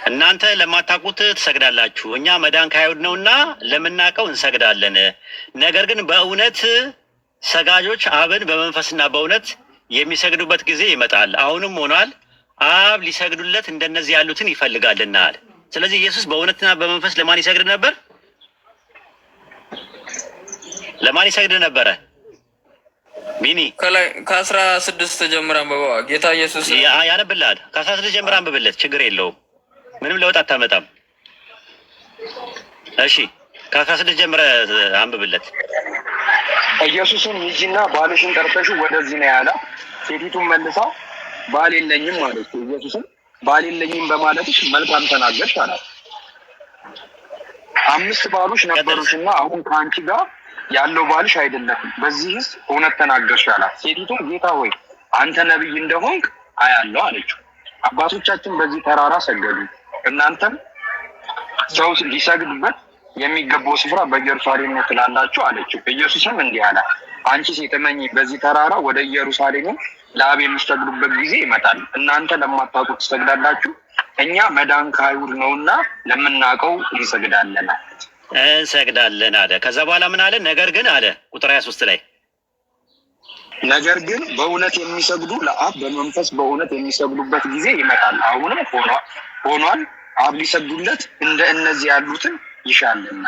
እናንተ ለማታውቁት ትሰግዳላችሁ፣ እኛ መዳን ከአይሁድ ነውና ለምናውቀው እንሰግዳለን። ነገር ግን በእውነት ሰጋጆች አብን በመንፈስና በእውነት የሚሰግዱበት ጊዜ ይመጣል፣ አሁንም ሆኗል። አብ ሊሰግዱለት እንደነዚህ ያሉትን ይፈልጋልና አለ። ስለዚህ ኢየሱስ በእውነትና በመንፈስ ለማን ይሰግድ ነበር? ለማን ይሰግድ ነበረ? ቢኒ ከላይ ከ16 ጀምር አንብበዋ። ጌታ ኢየሱስ ያነብልሃል። ከ16 ጀምር አንብብለት፣ ችግር የለውም። ምንም ለውጥ አታመጣም። እሺ ከ16 ጀምረ አንብብለት። ኢየሱስን ሂጂና ባልሽን ጠርተሽ ወደዚህ ነው ያለ። ሴቲቱን መልሳ ባል የለኝም ማለት ነው። ኢየሱስን ባል የለኝም በማለትሽ መልካም ተናገርሽ አላት። 5 ባሎች ነበሩሽና አሁን ከአንቺ ጋር ያለው ባልሽ አይደለም፣ በዚህስ እውነት ተናገርሽ አላት። ሴቲቱም ጌታ ሆይ አንተ ነቢይ እንደሆንክ አያለው አለችው። አባቶቻችን በዚህ ተራራ ሰገዱ፣ እናንተም ሰው ሊሰግድበት የሚገባው ስፍራ በኢየሩሳሌም ነው ትላላችሁ አለችው። ኢየሱስም እንዲህ አለ፣ አንቺ ሴት እመኚ፣ በዚህ ተራራ ወደ ኢየሩሳሌም ለአብ የምትሰግዱበት ጊዜ ይመጣል። እናንተ ለማታውቁት ትሰግዳላችሁ፣ እኛ መዳን ከአይሁድ ነውና ለምናውቀው እንሰግዳለን አለ። ከዛ በኋላ ምን አለ? ነገር ግን አለ ቁጥር 23 ላይ ነገር ግን በእውነት የሚሰግዱ ለአብ በመንፈስ በእውነት የሚሰግዱበት ጊዜ ይመጣል፣ አሁንም ሆኗል። አብ ሊሰግዱለት እንደ እነዚህ ያሉትን ይሻልና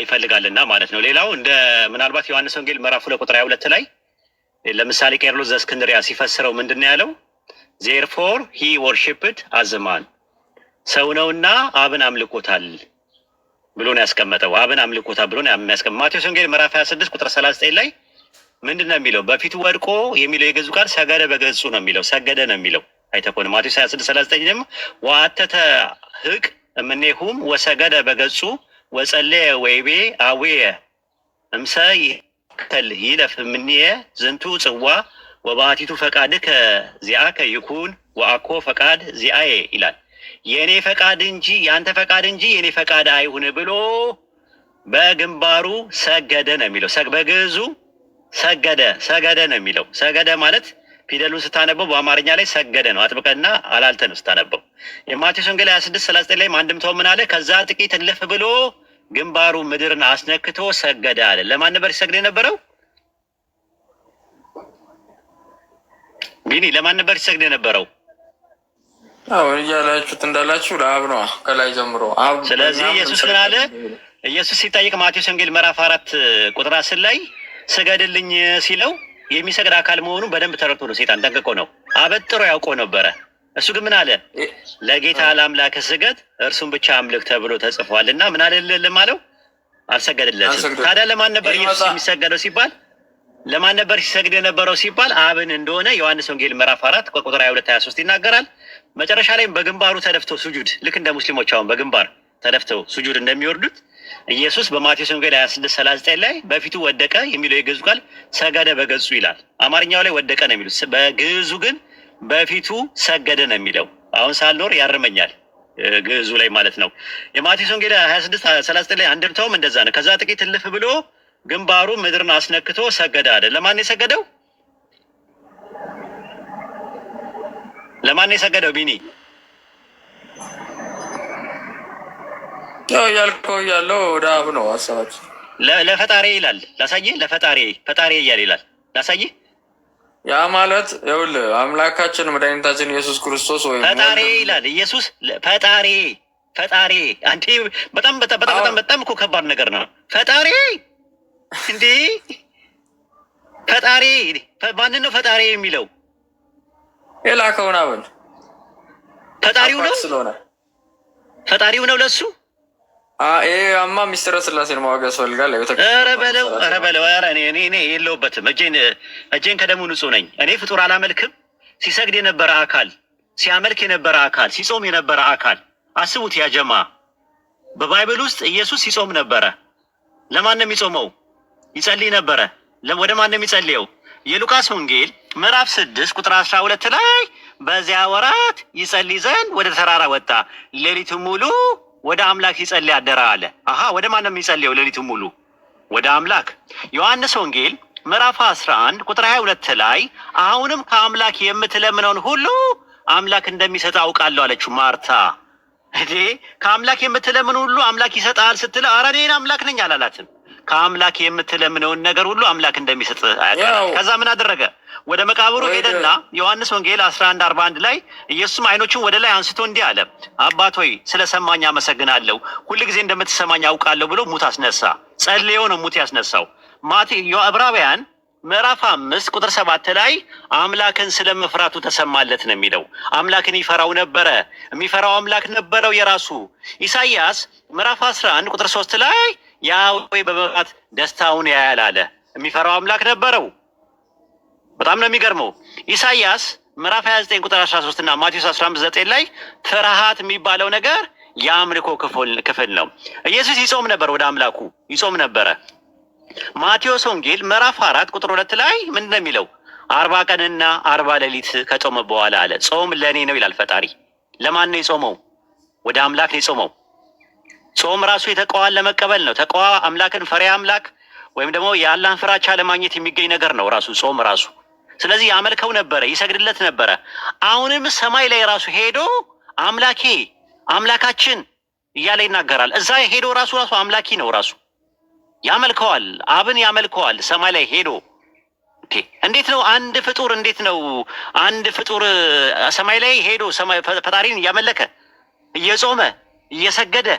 ይፈልጋልና ማለት ነው። ሌላው እንደ ምናልባት ዮሐንስ ወንጌል ምዕራፍ 2 ቁጥር 22 ላይ ለምሳሌ ቄርሎስ ዘእስክንድርያ ሲፈስረው ምንድን ነው ያለው? ዜርፎር ሂ ወርሺፕድ አዝማን፣ ሰው ነውና አብን አምልኮታል ብሎ ነው ያስቀመጠው። አብን አምልኮታል ብሎ ነው የሚያስቀምጠው። ማቴዎስ ወንጌል ምዕራፍ 26 ቁጥር 39 ላይ ምንድን ነው የሚለው? በፊቱ ወድቆ የሚለው የገዙ ቃል ሰገደ በገጹ ነው የሚለው፣ ሰገደ ነው የሚለው። አይተኮን ማቴዎስ 26 39 ደግሞ ወአተተ ህቅ እምኔሁም ወሰገደ በገጹ ወጸለየ ወይቤ አዌየ እምሰ ይከል ይለፍ እምኔየ ዝንቱ ጽዋ ወባቲቱ ፈቃድከ ዚአከ ይኩን ወአኮ ፈቃድ ዚአየ ይላል። የእኔ ፈቃድ እንጂ የአንተ ፈቃድ እንጂ የእኔ ፈቃድ አይሁን ብሎ በግንባሩ ሰገደ ነው የሚለው። በግዕዙ ሰገደ ነው የሚለው። ሰገደ ማለት ፊደሉን ስታነበው በአማርኛ ላይ ሰገደ ነው። አጥብቀና አላልተ ነው ስታነበው። የማቴዎስ ወንጌል 26:39 ላይ አንድምታው ምን አለ? ከዛ ጥቂት እልፍ ብሎ ግንባሩ ምድርን አስነክቶ ሰገደ አለ። ለማን ነበር ሲሰግድ የነበረው? ቢኒ ለማን ነበር ሲሰግድ የነበረው? አሁን እያላችሁት እንዳላችሁ ለአብ ነው ከላይ ጀምሮ አብ። ስለዚህ ኢየሱስ ምን አለ? ኢየሱስ ሲጠይቅ ማቴዎስ ወንጌል ምዕራፍ 4 ቁጥር 10 ላይ ስገድልኝ ሲለው የሚሰግድ አካል መሆኑን በደንብ ተረድቶ ነው። ሴጣን ጠንቅቆ ነው አበጥሮ ያውቆ ነበረ። እሱ ግን ምን አለ? ለጌታ ለአምላክ ስገድ እርሱን ብቻ አምልክ ተብሎ ተጽፏል እና ምን አለልም አለው? አልሰገድለትም። ታዲያ ለማን ነበር ኢየሱስ የሚሰገደው ሲባል ለማን ነበር ሲሰግድ የነበረው ሲባል አብን እንደሆነ ዮሐንስ ወንጌል ምዕራፍ 4 ቁጥር 22-23 ይናገራል። መጨረሻ ላይም በግንባሩ ተደፍተው ሱጁድ፣ ልክ እንደ ሙስሊሞች አሁን በግንባር ተደፍተው ሱጁድ እንደሚወርዱት ኢየሱስ በማቴዎስ ወንጌል 26:39 ላይ በፊቱ ወደቀ የሚለው የግዕዙ ቃል ሰገደ በገጹ ይላል። አማርኛው ላይ ወደቀ ነው የሚሉት፣ በግዕዙ ግን በፊቱ ሰገደ ነው የሚለው። አሁን ሳልኖር ያርመኛል ግዕዙ ላይ ማለት ነው። የማቴዎስ ወንጌል 26:39 ላይ አንድምታውም እንደዛ ነው። ከዛ ጥቂት እልፍ ብሎ ግንባሩ ምድርን አስነክቶ ሰገደ አለ። ለማን የሰገደው? ለማን የሰገደው? ቢኒ ያልከው ያለው ወደ አብ ነው ሀሳባችን። ለፈጣሪ ይላል ላሳይህ። ፈጣሪ እያለ ይላል ላሳይህ። ያ ማለት ይኸውልህ አምላካችን መድኃኒታችን ኢየሱስ ክርስቶስ ወይ ፈጣሪ ይላል ኢየሱስ። ፈጣሪ አንዴ በጣም እኮ ከባድ ነገር ነው። ፈጣሪ እንዴ ፈጣሪ ማንን ነው ፈጣሪ የሚለው? የላከውን አብን ፈጣሪው ነው ለሱ። አማ ሚስጥረ ስላሴን ማወቅ ያስፈልጋል። ኧረ በለው እኔ የለሁበትም። እጄን ከደሙ ንጹህ ነኝ። እኔ ፍጡር አላመልክም። ሲሰግድ የነበረ አካል፣ ሲያመልክ የነበረ አካል፣ ሲጾም የነበረ አካል። አስቡት ያጀማ፣ በባይብል ውስጥ ኢየሱስ ሲጾም ነበረ። ለማን ነው የሚጾመው? ይጸልይ ነበረ። ወደ ማን ነው የሚጸልየው? የሉቃስ ወንጌል ምዕራፍ 6 ቁጥር 12 ላይ በዚያ ወራት ይጸልይ ዘንድ ወደ ተራራ ወጣ፣ ሌሊቱን ሙሉ ወደ አምላክ ይጸልይ አደረ አለ። ወደ ማን ነው የሚጸልየው? ሌሊቱን ሙሉ ወደ አምላክ። ዮሐንስ ወንጌል ምዕራፍ 11 ቁጥር 22 ላይ አሁንም ከአምላክ የምትለምነውን ሁሉ አምላክ እንደሚሰጥ አውቃለሁ አለችው ማርታ። እንዴ ከአምላክ የምትለምን ሁሉ አምላክ ይሰጣል ስትል ኧረ እኔን አምላክ ነኝ አላላትም። ከአምላክ የምትለምነውን ነገር ሁሉ አምላክ እንደሚሰጥ አያውቃል። ከዛ ምን አደረገ? ወደ መቃብሩ ሄደና ዮሐንስ ወንጌል 11:41 ላይ ኢየሱስም አይኖቹን ወደ ላይ አንስቶ እንዲህ አለ፣ አባት ሆይ ስለሰማኝ አመሰግናለሁ፣ ሁልጊዜ እንደምትሰማኝ አውቃለሁ ብሎ ሙት አስነሳ። ጸልዮ ነው ሙት ያስነሳው። ዕብራውያን ምዕራፍ 5:7 ላይ አምላክን ስለመፍራቱ ተሰማለት ነው የሚለው። አምላክን ይፈራው ነበረ፣ የሚፈራው አምላክ ነበረው የራሱ። ኢሳይያስ ምዕራፍ 11:3 ላይ ያህዌ በመፍራት ደስታውን ያያል አለ። የሚፈራው አምላክ ነበረው። በጣም ነው የሚገርመው። ኢሳይያስ ምዕራፍ 29:13 እና ማቴዎስ 15:9 ላይ ፍርሃት የሚባለው ነገር የአምልኮ ክፍል ነው። ኢየሱስ ይጾም ነበር፣ ወደ አምላኩ ይጾም ነበረ። ማቴዎስ ወንጌል ምዕራፍ 4:2 ላይ ምንድን ነው የሚለው? 40 ቀንና 40 ሌሊት ከጾመ በኋላ አለ ጾም ለእኔ ነው ይላል ፈጣሪ። ለማን ነው የጾመው? ወደ አምላክ ነው የጾመው። ጾም ራሱ የተቀዋን ለመቀበል ነው። ተቀዋ አምላክን ፈሪያ አምላክ ወይም ደግሞ የአላህን ፍራቻ ለማግኘት የሚገኝ ነገር ነው ራሱ ጾም ራሱ። ስለዚህ ያመልከው ነበረ፣ ይሰግድለት ነበረ። አሁንም ሰማይ ላይ ራሱ ሄዶ አምላኬ አምላካችን እያለ ይናገራል። እዛ ሄዶ ራሱ አምላኪ ነው ራሱ ያመልከዋል፣ አብን ያመልከዋል ሰማይ ላይ ሄዶ። እንዴት ነው አንድ ፍጡር እንዴት ነው አንድ ፍጡር ሰማይ ላይ ሄዶ ፈጣሪን እያመለከ እየጾመ እየሰገደ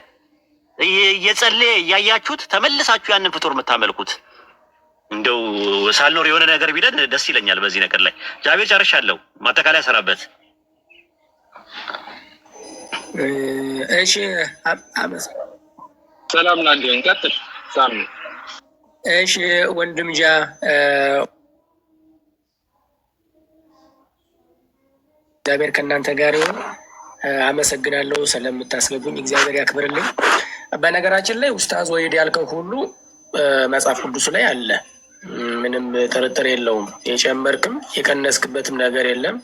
እየጸለየ እያያችሁት ተመልሳችሁ ያንን ፍጡር የምታመልኩት? እንደው ሳልኖር የሆነ ነገር ቢደን ደስ ይለኛል በዚህ ነገር ላይ። ጃቤር ጨርሻለሁ፣ ማጠቃለያ ሰራበት። እሺ ሰላም ላንተ እንቀጥል። ሳሚ እሺ ወንድም ጃ እግዚአብሔር ከእናንተ ጋር ይሁን። አመሰግናለሁ ስለምታስገቡኝ፣ እግዚአብሔር ያክብርልኝ። በነገራችን ላይ ኡስታዝ ወይድ ያልከው ሁሉ መጽሐፍ ቅዱስ ላይ አለ፣ ምንም ጥርጥር የለውም። የጨመርክም የቀነስክበትም ነገር የለም፣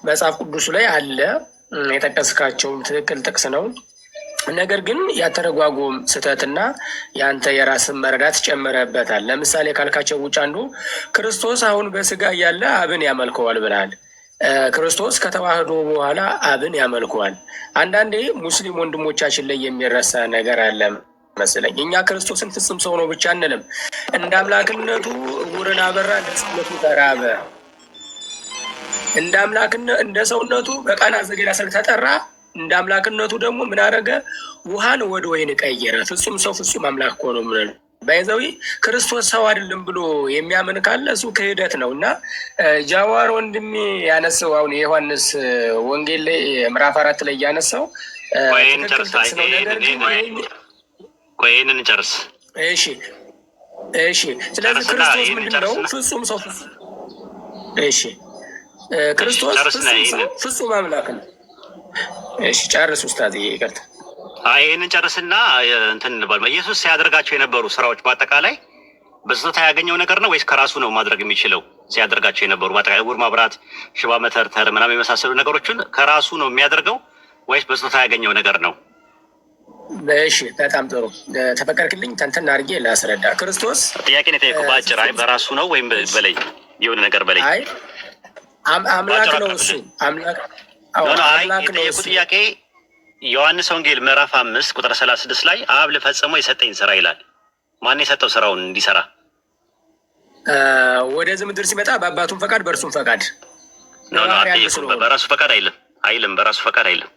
መጽሐፍ ቅዱስ ላይ አለ። የጠቀስካቸውም ትክክል ጥቅስ ነው። ነገር ግን ያተረጓጎም ስህተትና የአንተ የራስን መረዳት ጨምረበታል። ለምሳሌ ካልካቸው ውጭ አንዱ ክርስቶስ አሁን በስጋ እያለ አብን ያመልከዋል ብለሃል። ክርስቶስ ከተዋህዶ በኋላ አብን ያመልከዋል። አንዳንዴ ሙስሊም ወንድሞቻችን ላይ የሚረሳ ነገር አለ መስለኝ። እኛ ክርስቶስን ፍጹም ሰው ነው ብቻ አንልም። እንደ አምላክነቱ ዕውርን አበራ፣ እንደ ሰውነቱ ተራበ። እንደ አምላክነቱ እንደ ሰውነቱ በቃና ዘገሊላ ተጠራ። እንደ አምላክነቱ ደግሞ ምን አደረገ? ውሃን ወደ ወይን ቀየረ። ፍጹም ሰው ፍጹም አምላክ ሆኖ ምን ባይዘዊ ክርስቶስ ሰው አይደለም ብሎ የሚያምን ካለ እሱ ክህደት ነው። እና ጃዋር ወንድሜ ያነሳው አሁን የዮሐንስ ወንጌል ላይ ምዕራፍ 4 ላይ ያነሳው ይህንን ጨርስ። እሺ ስለዚህ ክርስቶስ ምንድነው? ፍጹም ሰው ፍጹም። እሺ ክርስቶስ ፍጹም አምላክ ነው። እሺ ጨርስ ኡስታዝ፣ ይቅርታ። ይህንን ጨርስና እንትን እንባል። ኢየሱስ ሲያደርጋቸው የነበሩ ስራዎች በአጠቃላይ በስጦታ ያገኘው ነገር ነው ወይስ ከራሱ ነው ማድረግ የሚችለው? ሲያደርጋቸው የነበሩ በአጠቃላይ ዕውር ማብራት፣ ሽባ መተርተር ምናምን የመሳሰሉ ነገሮችን ከራሱ ነው የሚያደርገው ወይስ በስጦታ ያገኘው ነገር ነው? እሺ በጣም ጥሩ ተፈቀድክልኝ። ተንተን አድርጌ ላስረዳ። ክርስቶስ ጥያቄ ነው የጠየኩህ በአጭር። አይ በራሱ ነው ወይም በላይ የሆነ ነገር በላይ? አይ አምላክ ነው እሱ አምላክ የጠየቁ ጥያቄ ዮሐንስ ወንጌል ምዕራፍ 5:36 ላይ አብ ልፈጽመው የሰጠኝ ስራ ይላል። ማን የሰጠው ስራውን እንዲሰራ? ወደዚህ ምድር ሲመጣ በአባቱም ፈቃድ በእርሱም ፈቃድ። በራሱ ፈቃድ አይልም። በራሱ ፈቃድ አይልም።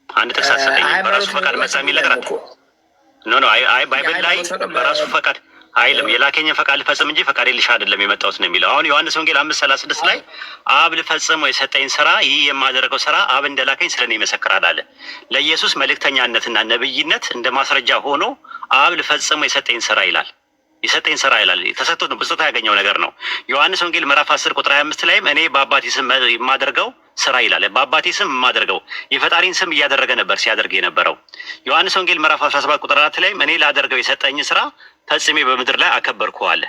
አንድ ጥቅስ አሰጠኝ። በራሱ ፈቃድ መጣ የሚል ነገር አይ ባይብል ላይ በራሱ ፈቃድ አይልም። የላከኝን ፈቃድ ልፈጽም እንጂ ፈቃድ ልሻ አይደለም የመጣሁት ነው የሚለው። አሁን ዮሐንስ ወንጌል 5:36 ላይ አብ ልፈጽመው የሰጠኝ ስራ፣ ይህ የማደርገው ስራ አብ እንደላከኝ ስለኔ ይመሰክራል አለ። ለኢየሱስ መልእክተኛነትና ነብይነት እንደ ማስረጃ ሆኖ አብ ልፈጽመው የሰጠኝ ስራ ይላል። የሰጠኝ ስራ ይላል። ተሰጥቶ ነው፣ በስጦታ ያገኘው ነገር ነው። ዮሐንስ ወንጌል ምዕራፍ 10:25 ላይም እኔ በአባቴ ስም የማደርገው ስራ ይላል። በአባቴ ስም የማደርገው የፈጣሪን ስም እያደረገ ነበር ሲያደርግ የነበረው። ዮሐንስ ወንጌል ምዕራፍ 17:4 ላይም እኔ ላደርገው የሰጠኝ ስራ ፈጽሜ በምድር ላይ አከበርኩህ አለ።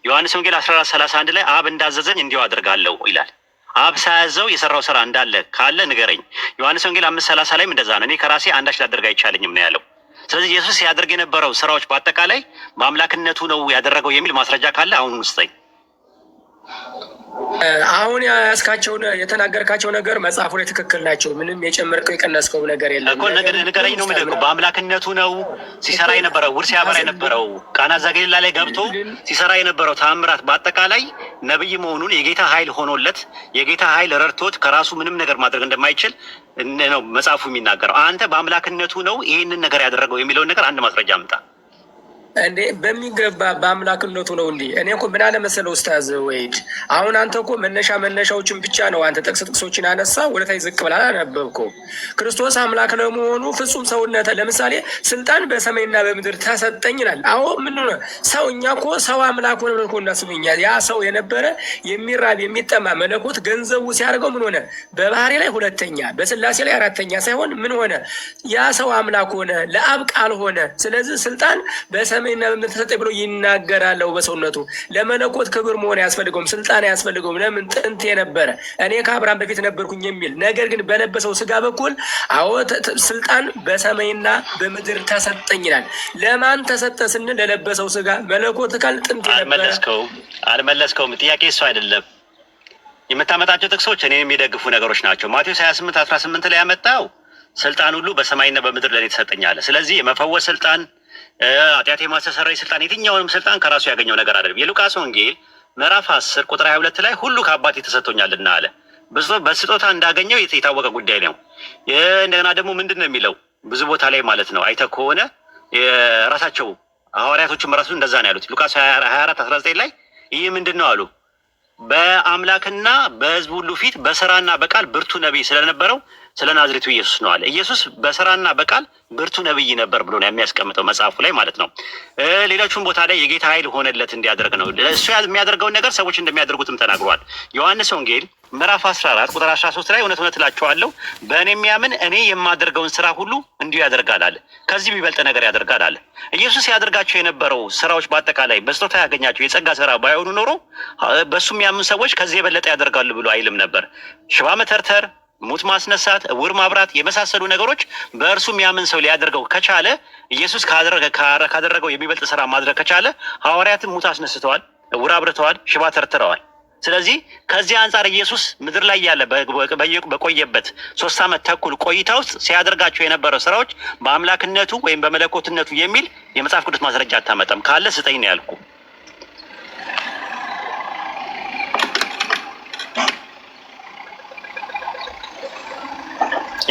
ዮሐንስ ወንጌል 14:31 ላይ አብ እንዳዘዘኝ እንዲሁ አደርጋለሁ ይላል። አብ ሳያዘው የሰራው ስራ እንዳለ ካለ ንገረኝ። ዮሐንስ ወንጌል 5:30 ላይም እንደዛ ነው። እኔ ከራሴ አንዳች ላደርግ አይቻለኝም ነው ያለው። ስለዚህ ኢየሱስ ያደርግ የነበረው ስራዎች በአጠቃላይ በአምላክነቱ ነው ያደረገው የሚል ማስረጃ ካለ አሁን ውስጠኝ አሁን ያስካቸውን የተናገርካቸው ነገር መጽሐፉ ላይ ትክክል ናቸው። ምንም የጨመርከው የቀነስከው ነገር የለም እኮ። ንገረኝ ነው የምልህ። በአምላክነቱ ነው ሲሰራ የነበረው ውርስ ያበራ የነበረው ቃና ዘገሊላ ላይ ገብቶ ሲሰራ የነበረው ተአምራት በአጠቃላይ ነብይ መሆኑን የጌታ ኃይል ሆኖለት የጌታ ኃይል ረድቶት ከራሱ ምንም ነገር ማድረግ እንደማይችል ነው መጽሐፉ የሚናገረው። አንተ በአምላክነቱ ነው ይህንን ነገር ያደረገው የሚለውን ነገር አንድ ማስረጃ አምጣ። እንዴ በሚገባ በአምላክነቱ ነው እንዴ? እኔ እኮ ምን አለመሰለው ኡስታዝ ወይድ፣ አሁን አንተ እኮ መነሻዎችን ብቻ ነው አንተ ጥቅሶችን አነሳ ወደታይ ዝቅ ብላ አነበብከው። ክርስቶስ አምላክ ለመሆኑ ፍጹም ሰውነት፣ ለምሳሌ ስልጣን በሰማይና በምድር ተሰጠኝ ይላል። አዎ ምን ነው ሰው፣ እኛ እኮ ሰው አምላክ ሆነ እኮ እናስበኛ። ያ ሰው የነበረ የሚራብ የሚጠማ መለኮት ገንዘቡ ሲያደርገው ምን ሆነ? በባህሪ ላይ ሁለተኛ፣ በስላሴ ላይ አራተኛ ሳይሆን ምን ሆነ? ያ ሰው አምላክ ሆነ፣ ለአብ ቃል ሆነ። ስለዚህ ስልጣን በሰማይና በምድር ተሰጠኝ ብሎ ይናገራል። በሰውነቱ ለመለኮት ክብር መሆን አያስፈልገውም፣ ስልጣን አያስፈልገውም። ለምን? ጥንት የነበረ እኔ ከአብርሃም በፊት ነበርኩኝ የሚል ነገር ግን በለበሰው ስጋ በኩል አዎ ስልጣን በሰማይና በምድር ተሰጠኝ ይላል። ለማን ተሰጠ ስንል ለለበሰው ስጋ። መለኮት ካል ጥንት የነበረ አልመለስከውም። ጥያቄ እሱ አይደለም። የምታመጣቸው ጥቅሶች እኔ የሚደግፉ ነገሮች ናቸው። ማቴዎስ 28:18 ላይ ያመጣው ስልጣን ሁሉ በሰማይና በምድር ለእኔ ተሰጠኛለ። ስለዚህ የመፈወስ ስልጣን፣ ኃጢአት የማስተሰረይ ስልጣን፣ የትኛውንም ስልጣን ከራሱ ያገኘው ነገር አይደለም። የሉቃስ ወንጌል ምዕራፍ 10 ቁጥር 22 ላይ ሁሉ ከአባቴ ተሰጥቶኛልና አለ። በስጦታ እንዳገኘው የታወቀ ጉዳይ ነው። እንደገና ደግሞ ምንድን ነው የሚለው ብዙ ቦታ ላይ ማለት ነው አይተህ ከሆነ የራሳቸው ሐዋርያቶችም ራሱ እንደዛ ነው ያሉት። ሉቃስ 24:19 ላይ ይህ ምንድን ነው አሉ? በአምላክና በሕዝብ ሁሉ ፊት በስራና በቃል ብርቱ ነቢይ ስለነበረው ስለ ናዝሬቱ ኢየሱስ ነው አለ። ኢየሱስ በስራና በቃል ብርቱ ነብይ ነበር ብሎ ነው የሚያስቀምጠው መጽሐፉ ላይ ማለት ነው። ሌሎቹም ቦታ ላይ የጌታ ኃይል ሆነለት እንዲያደርግ ነው። እሱ የሚያደርገውን ነገር ሰዎች እንደሚያደርጉትም ተናግሯል። ዮሐንስ ወንጌል ምዕራፍ 14 ቁጥር 13 ላይ እውነት እውነት እላችኋለሁ በእኔ የሚያምን እኔ የማደርገውን ስራ ሁሉ እንዲሁ ያደርጋል አለ። ከዚህ የሚበልጥ ነገር ያደርጋል አለ። ኢየሱስ ያደርጋቸው የነበረው ስራዎች በአጠቃላይ በስጦታ ያገኛቸው የጸጋ ስራ ባይሆኑ ኖሮ በእሱ የሚያምን ሰዎች ከዚህ የበለጠ ያደርጋሉ ብሎ አይልም ነበር። ሽባ መተርተር፣ ሙት ማስነሳት፣ ዕውር ማብራት የመሳሰሉ ነገሮች በእርሱ የሚያምን ሰው ሊያደርገው ከቻለ ኢየሱስ ካደረገው የሚበልጥ ስራ ማድረግ ከቻለ ሐዋርያትም ሙት አስነስተዋል፣ ዕውር አብርተዋል፣ ሽባ ተርትረዋል። ስለዚህ ከዚህ አንጻር ኢየሱስ ምድር ላይ ያለ በቆየበት 3 ዓመት ተኩል ቆይታ ውስጥ ሲያደርጋቸው የነበረው ስራዎች በአምላክነቱ ወይም በመለኮትነቱ የሚል የመጽሐፍ ቅዱስ ማስረጃ አታመጣም። ካለ ስጠኝ ነው ያልኩ።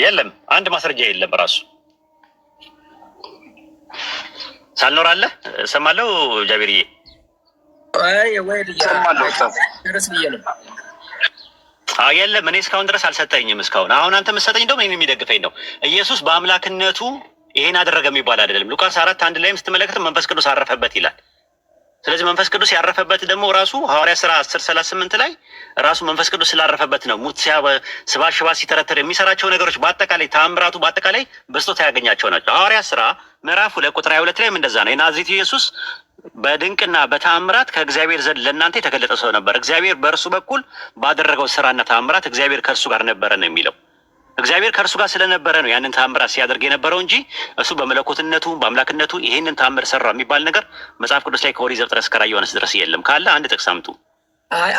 የለም፣ አንድ ማስረጃ የለም። ራሱ ሳልኖራለ እሰማለሁ። ጃቢርዬ የለም፣ እኔ እስካሁን ድረስ አልሰጠኝም። እስካሁን አሁን አንተ የምትሰጠኝ እንደውም እኔን የሚደግፈኝ ነው። ኢየሱስ በአምላክነቱ ይሄን አደረገ የሚባል አይደለም። ሉቃስ 4:1 ላይም ስትመለከት መንፈስ ቅዱስ አረፈበት ይላል። ስለዚህ መንፈስ ቅዱስ ያረፈበት ደግሞ ራሱ ሐዋርያት ሥራ 10:38 ላይ ራሱ መንፈስ ቅዱስ ስላረፈበት ነው። ሙት ሽባ ሲተረተር የሚሰራቸው ነገሮች በአጠቃላይ ተአምራቱ በአጠቃላይ በስጦታ ያገኛቸው ናቸው። ሐዋርያት ሥራ ምዕራፍ 2 ቁጥር 22 ላይም እንደዛ ነው። የናዝሬቱ ኢየሱስ በድንቅና በተአምራት ከእግዚአብሔር ዘንድ ለእናንተ የተገለጠ ሰው ነበር። እግዚአብሔር በእርሱ በኩል ባደረገው ስራና ተአምራት እግዚአብሔር ከእርሱ ጋር ነበረ ነው የሚለው። እግዚአብሔር ከእርሱ ጋር ስለነበረ ነው ያንን ተአምራት ሲያደርግ የነበረው እንጂ እሱ በመለኮትነቱ በአምላክነቱ ይሄንን ተአምር ሰራ የሚባል ነገር መጽሐፍ ቅዱስ ላይ ከኦሪት ዘፍጥረት እስከ ራዕየ ዮሐንስ ድረስ የለም። ካለ አንድ ጥቅስ አምጡ።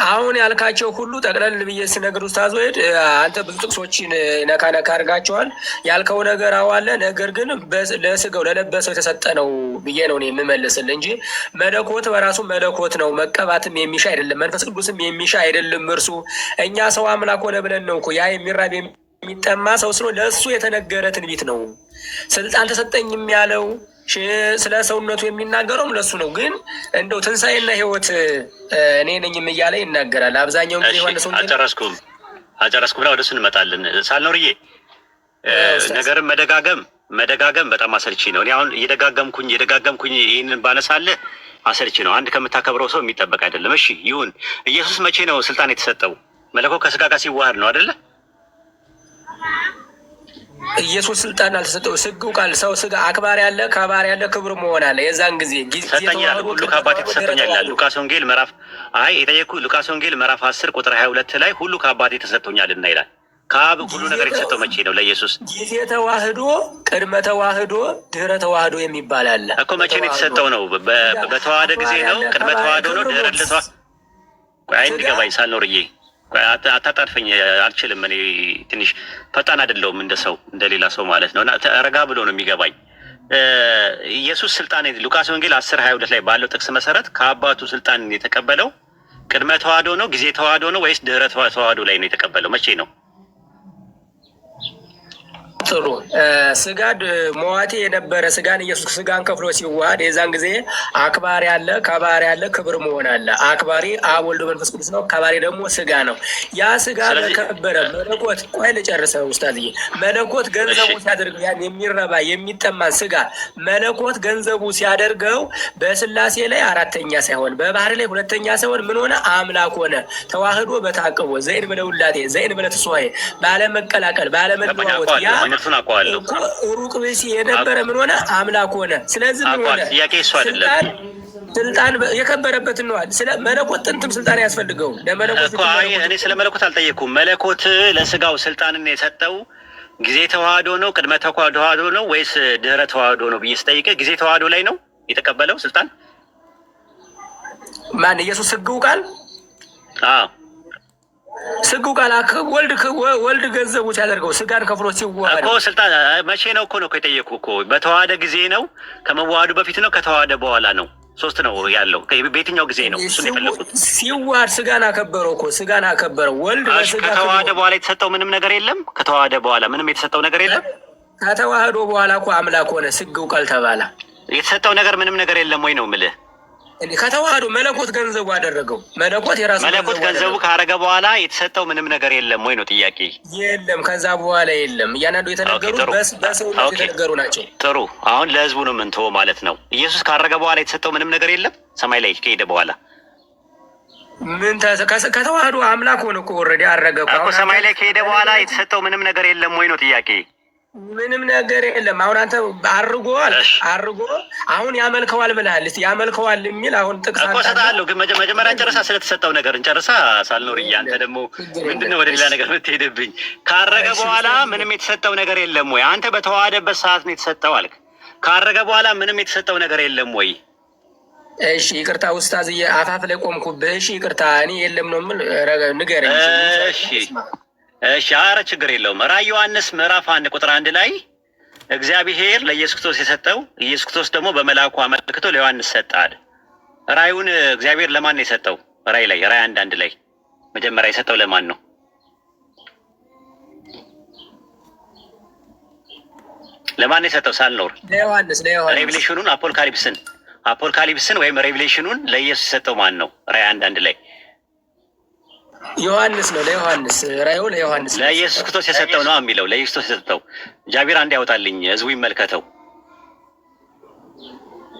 አሁን ያልካቸው ሁሉ ጠቅለል ብዬ ስነግር ኡስታዝ ወይድ አንተ ብዙ ጥቅሶችን ነካ አድርጋቸዋል። ያልከው ነገር አዋለ፣ ነገር ግን ለስጋው ለለበሰው የተሰጠ ነው ብዬ ነው የምመልስልህ እንጂ መለኮት በራሱ መለኮት ነው። መቀባትም የሚሻ አይደለም፣ መንፈስ ቅዱስም የሚሻ አይደለም። እርሱ እኛ ሰው አምላክ ሆነ ብለን ነው እኮ ያ የሚራብ የሚጠማ ሰው ስለ ለእሱ የተነገረ ትንቢት ነው። ስልጣን ተሰጠኝም ያለው ስለ ሰውነቱ የሚናገረውም ለሱ ነው። ግን እንደው ትንሣኤና ሕይወት እኔ ነኝም እያለ ይናገራል። አብዛኛውን ጊዜ ዮሐንስ አጨረስኩ ብላ ወደ እሱ እንመጣለን። ሳልኖርዬ ነገርን መደጋገም በጣም አሰልቺ ነው። እኔ አሁን እየደጋገምኩኝ ይህንን ባነሳለህ አሰልቺ ነው። አንድ ከምታከብረው ሰው የሚጠበቅ አይደለም። እሺ ይሁን። ኢየሱስ መቼ ነው ስልጣን የተሰጠው? መለኮት ከስጋ ጋር ሲዋሃድ ነው አይደለ? ኢየሱስ ስልጣን አልተሰጠው። ስግው ቃል ሰው ስጋ አክባሪ ያለ ከባሪ ያለ ክብር መሆን አለ። የዛን ጊዜ ሰጠኛል ሁሉ ከአባቴ ተሰጥቶኛል ይላል። ሉቃስ ወንጌል ምዕራፍ ሉቃስ ወንጌል ምዕራፍ 10 ቁጥር 22 ላይ ሁሉ ከአባቴ ተሰጥቶኛልና ይላል። ከአብ ሁሉ ነገር የተሰጠው መቼ ነው? ለኢየሱስ ጊዜ ተዋህዶ፣ ቅድመ ተዋህዶ፣ ድህረ ተዋህዶ የሚባል አለ እኮ። መቼ ነው የተሰጠው? ነው በተዋህደ ጊዜ ነው? ቅድመ ተዋህዶ ነው? ድህረ አይ እንዲገባኝ ሳልኖርዬ አታጣድፈኝ፣ አልችልም። እኔ ትንሽ ፈጣን አይደለሁም እንደ ሰው እንደሌላ ሰው ማለት ነው። እና ረጋ ብሎ ነው የሚገባኝ። ኢየሱስ ስልጣን ሉቃስ ወንጌል 10:22 ላይ ባለው ጥቅስ መሰረት ከአባቱ ስልጣን የተቀበለው ቅድመ ተዋህዶ ነው፣ ጊዜ ተዋህዶ ነው ወይስ ድህረ ተዋህዶ ላይ ነው የተቀበለው? መቼ ነው? ጥሩ ስጋ መዋቴ የነበረ ስጋን ኢየሱስ ስጋን ከፍሎ ሲዋሃድ የዛን ጊዜ አክባሪ አለ፣ ከባሪ አለ፣ ክብር መሆን አለ። አክባሪ አብ ወልድ መንፈስ ቅዱስ ነው። ከባሪ ደግሞ ስጋ ነው። ያ ስጋ በከበረ መለኮት ቆይ ልጨርሰው ኡስታዝዬ። መለኮት ገንዘቡ ሲያደርገው ያን የሚረባ የሚጠማን ስጋ መለኮት ገንዘቡ ሲያደርገው በስላሴ ላይ አራተኛ ሳይሆን በባህር ላይ ሁለተኛ ሳይሆን ምን ሆነ? አምላክ ሆነ። ተዋህዶ በታቅቦ ዘይን ብለውላቴ ዘይን ብለትስዋይ ባለመቀላቀል ባለመለዋወጥ ያ ሩቅ ብእሲ የነበረ ምን ሆነ? አምላክ ሆነ። ስለዚህ ምን ሆነ? ጥያቄ እሱ አይደለም። ስልጣን የከበረበትን ነው። ስለ መለኮት ጥንትም ስልጣን ያስፈልገው ለመለኮት እኮ። አይ እኔ ስለ መለኮት አልጠየኩም። መለኮት ለስጋው ስልጣንን የሰጠው ጊዜ ተዋህዶ ነው፣ ቅድመ ተዋህዶ ነው ወይስ ድህረ ተዋህዶ ነው ብዬ ስጠይቅ ጊዜ ተዋህዶ ላይ ነው የተቀበለው ስልጣን። ማን? ኢየሱስ ስግው ቃል ስግው ቃል ወልድ ገንዘቡ ሲያደርገው ስጋን ከፍሎ ሲዋሃድ እኮ ስልጣን መቼ ነው እኮ ነው የጠየኩህ እኮ። በተዋሃደ ጊዜ ነው? ከመዋሃዱ በፊት ነው? ከተዋሃደ በኋላ ነው? ሶስት ነው ያለው። በየትኛው ጊዜ ነው እሱን የፈለኩት? ሲዋሃድ ስጋን አከበረው እኮ ስጋን አከበረው። ወልድ ከተዋሃደ በኋላ የተሰጠው ምንም ነገር የለም። ከተዋሃደ በኋላ ምንም የተሰጠው ነገር የለም። ከተዋህዶ በኋላ እኮ አምላክ ሆነ። ስግው ቃል ተባለ። የተሰጠው ነገር ምንም ነገር የለም ወይ ነው የምልህ። ከተዋህዶ መለኮት ገንዘቡ አደረገው። መለኮት የራሱ መለኮት ገንዘቡ ካረገ በኋላ የተሰጠው ምንም ነገር የለም ወይ ነው ጥያቄ። የለም ከዛ በኋላ የለም። እያንዳንዱ የተነገሩ በሰው የተነገሩ ናቸው። ጥሩ። አሁን ለህዝቡ ነው የምንተወው ማለት ነው። ኢየሱስ ካረገ በኋላ የተሰጠው ምንም ነገር የለም። ሰማይ ላይ ከሄደ በኋላ ምን ከተዋህዶ አምላክ ሆነ እኮ ኦልሬዲ አረገ እኮ። ሰማይ ላይ ከሄደ በኋላ የተሰጠው ምንም ነገር የለም ወይ ነው ጥያቄ። ምንም ነገር የለም። አሁን አንተ አርጎ አሁን ያመልከዋል ብለሃል። እስኪ ያመልከዋል የሚል አሁን ጥቅስ እኮ እሰጥሃለሁ፣ ግን መጀመሪያ ጨርሳ ስለተሰጠው ነገር እንጨርሳ። ሳልኖር አንተ ደግሞ ምንድነው ወደ ሌላ ነገር የምትሄድብኝ? ካረገ በኋላ ምንም የተሰጠው ነገር የለም ወይ? አንተ በተዋሃደበት ሰዓት ነው የተሰጠው አልክ። ካረገ በኋላ ምንም የተሰጠው ነገር የለም ወይ? እሺ ይቅርታ ኡስታዝዬ፣ አፋፍ ላይ ቆምኩብህ። እሺ ይቅርታ፣ እኔ የለም ነው የምል ንገረኝ። እሺ ኧረ ችግር የለውም። ራዕይ ዮሐንስ ምዕራፍ 1 ላይ እግዚአብሔር ለኢየሱስ ክርስቶስ የሰጠው ኢየሱስ ክርስቶስ ደግሞ በመልአኩ አመልክቶ ለዮሐንስ ሰጣል። ራእዩን እግዚአብሔር ለማን ነው የሰጠው? ራዕይ ላይ ራዕይ 1 ላይ መጀመሪያ የሰጠው ለማን ነው? ለማን ነው የሰጠው? ሳልኖር ለዮሐንስ ሬቪሌሽኑን አፖልካሊፕስን ወይም ሬቪሌሽኑን ለኢየሱስ የሰጠው ማን ነው? ራዕይ 1 ላይ ዮሐንስ ነው። ለዮሐንስ ራእዩ ለዮሐንስ ለኢየሱስ ክርስቶስ የሰጠው ነው የሚለው። ለኢየሱስ ክርስቶስ የሰጠው እግዚአብሔር አንዴ ያወጣልኝ፣ ህዝቡ ይመልከተው።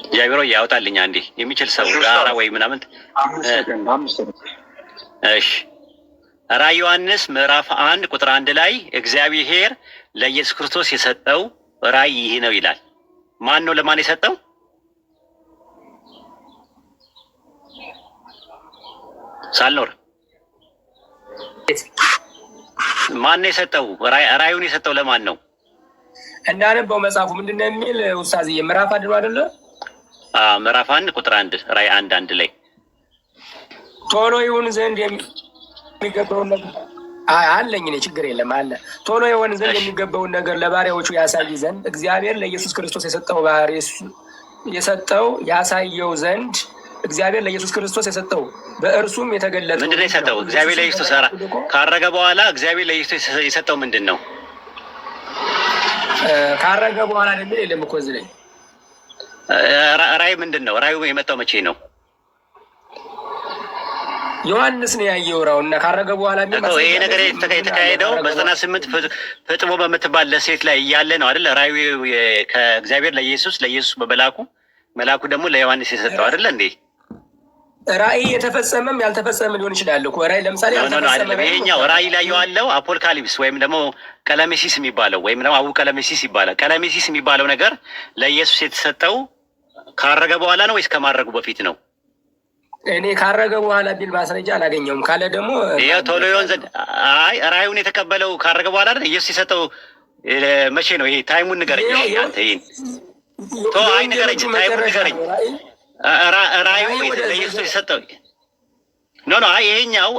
እግዚአብሔር ያወጣልኝ አንዴ የሚችል ሰው ጋራ ወይ ምናምን። እሺ ራዕይ ዮሐንስ ምዕራፍ 1 ላይ እግዚአብሔር ለኢየሱስ ክርስቶስ የሰጠው ራዕይ ይህ ነው ይላል። ማን ነው ለማን የሰጠው? ሳልኖር ማን ነው የሰጠው? ራእዩን የሰጠው ለማን ነው? እንዳነበው መጽሐፉ ምንድነው የሚል ኡስታዝዬ? ምዕራፍ 1 ነው አይደለ? ምዕራፍ 1 ራዕይ 1 ላይ ቶሎ ይሁን ዘንድ የሚገባውን ነገር አለኝ እኔ ችግር የለም አለ። ቶሎ ይሁን ዘንድ የሚገባውን ነገር ለባሪያዎቹ ያሳይ ዘንድ እግዚአብሔር ለኢየሱስ ክርስቶስ የሰጠው ያሳየው ዘንድ እግዚአብሔር ለኢየሱስ ክርስቶስ የሰጠው በእርሱም የተገለጠው ምንድን ነው የሰጠው? እግዚአብሔር ለኢየሱስ ካረገ በኋላ እግዚአብሔር ለኢየሱስ የሰጠው ምንድን ነው? ካረገ በኋላ ደግሞ የለም እኮ እዚህ ላይ ራእይ ምንድን ነው? ራእዩ የመጣው መቼ ነው? ዮሐንስ ነው ያየው ራው እና ካረገ በኋላ ይሄ ነገር የተካሄደው በ98 ፍጥሞ በምትባል ለሴት ላይ እያለ ነው አይደለ? ራእዩ ከእግዚአብሔር ለኢየሱስ መላኩ ደግሞ ለዮሐንስ የሰጠው አይደለ እንዴ? ራእይ የተፈጸመም ያልተፈጸመ ሊሆን ይችላል እኮ። ራእይ ለምሳሌ ይሄኛው ራእይ ላይ ያለው አፖልካሊፕስ ወይም ደግሞ ቀለሜሲስ የሚባለው ወይም ደግሞ አቡ ቀለሜሲስ ይባላል። ቀለሜሲስ የሚባለው ነገር ለኢየሱስ የተሰጠው ካረገ በኋላ ነው ወይስ ከማድረጉ በፊት ነው? እኔ ካረገ በኋላ ቢል ማስረጃ አላገኘውም። ካለ ደግሞ ይሄው ቶሎ ይሆን ዘንድ ራእዩን የተቀበለው ካረገ በኋላ አይደል? ኢየሱስ የሰጠው መቼ ነው? ይሄ ታይሙን ንገረኝ አንተ። ይሄን ንገረኝ፣ ታይሙን ንገረኝ። ራእዩ ለኢየሱስ የሰጠው ኖ ይሄኛው